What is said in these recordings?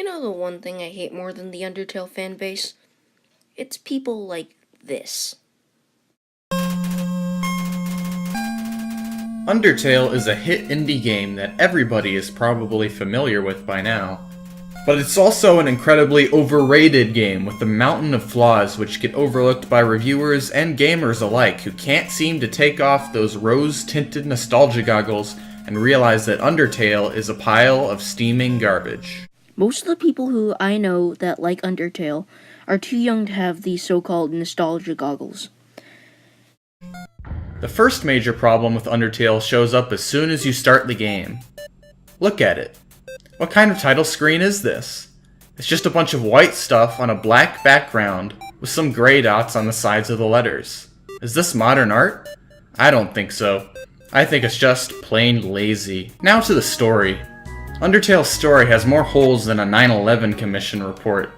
You know the one thing I hate more than the Undertale fanbase? It's people like this. Undertale is a hit indie game that everybody is probably familiar with by now. But it's also an incredibly overrated game with a mountain of flaws which get overlooked by reviewers and gamers alike who can't seem to take off those rose-tinted nostalgia goggles and realize that Undertale is a pile of steaming garbage. Most of the people who I know that like Undertale are too young to have these so-called nostalgia goggles. The first major problem with Undertale shows up as soon as you start the game. Look at it. What kind of title screen is this? It's just a bunch of white stuff on a black background with some gray dots on the sides of the letters. Is this modern art? I don't think so. I think it's just plain lazy. Now to the story. Undertale's story has more holes than a 9/11 Commission report.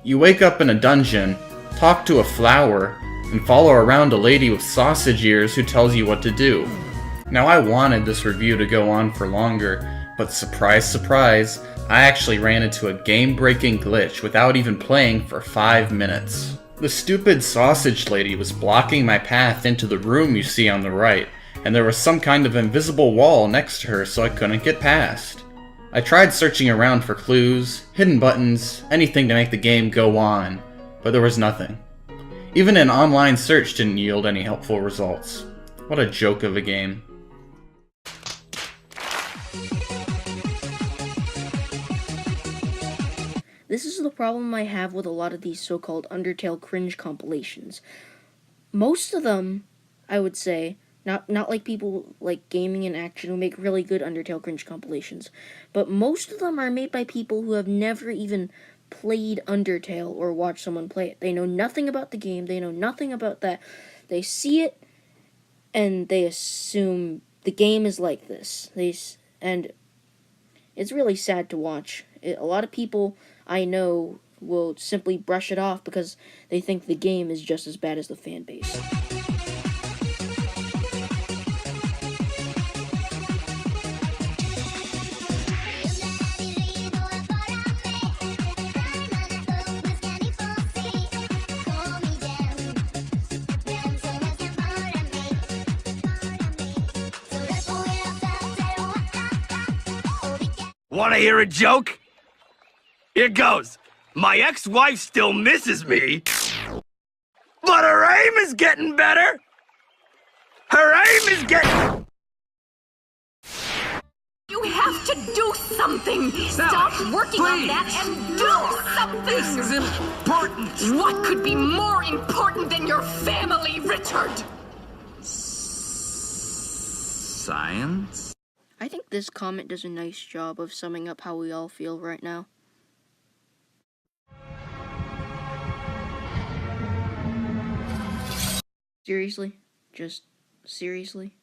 You wake up in a dungeon, talk to a flower, and follow around a lady with sausage ears who tells you what to do. Now I wanted this review to go on for longer, but surprise surprise, I actually ran into a game-breaking glitch without even playing for 5 minutes. The stupid sausage lady was blocking my path into the room you see on the right, and there was some kind of invisible wall next to her so I couldn't get past. I tried searching around for clues, hidden buttons, anything to make the game go on, but there was nothing. Even an online search didn't yield any helpful results. What a joke of a game. This is the problem I have with a lot of these so-called Undertale cringe compilations. Most of them, I would say, not like people like Gaming and Action who make really good Undertale cringe compilations, but most of them are made by people who have never even played Undertale or watched someone play it. They know nothing about the game, they know nothing about that. They see it and they assume the game is like this. And it's really sad to watch. A lot of people I know will simply brush it off because they think the game is just as bad as the fan base. Wanna hear a joke? Here goes. My ex-wife still misses me, but her aim is getting better. Her aim is getting... You have to do something! Stop working on that and do something! This is important! What could be more important than your family, Richard? Science? I think this comment does a nice job of summing up how we all feel right now. Seriously? Just seriously?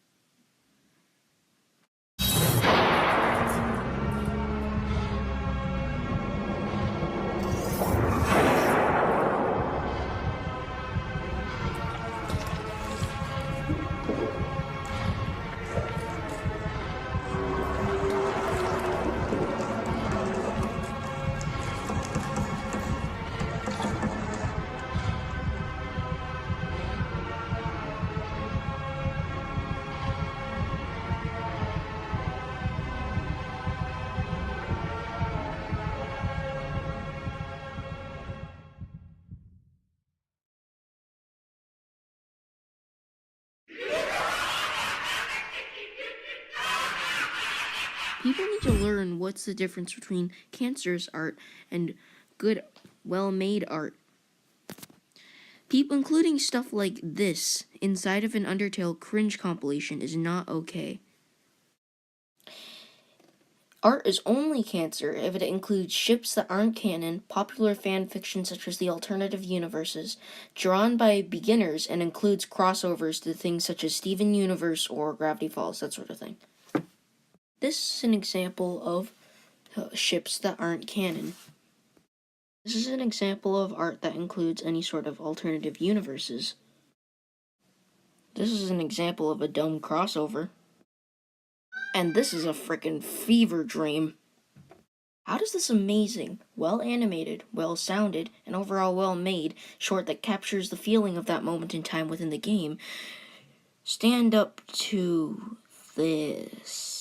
People need to learn what's the difference between cancerous art and good, well-made art. People, including stuff like this inside of an Undertale cringe compilation, is not okay. Art is only cancer if it includes ships that aren't canon, popular fan fiction such as the alternative universes, drawn by beginners, and includes crossovers to things such as Steven Universe or Gravity Falls, that sort of thing. This is an example of ships that aren't canon. This is an example of art that includes any sort of alternative universes. This is an example of a dumb crossover. And this is a frickin' fever dream. How does this amazing, well animated, well sounded, and overall well made short that captures the feeling of that moment in time within the game stand up to this?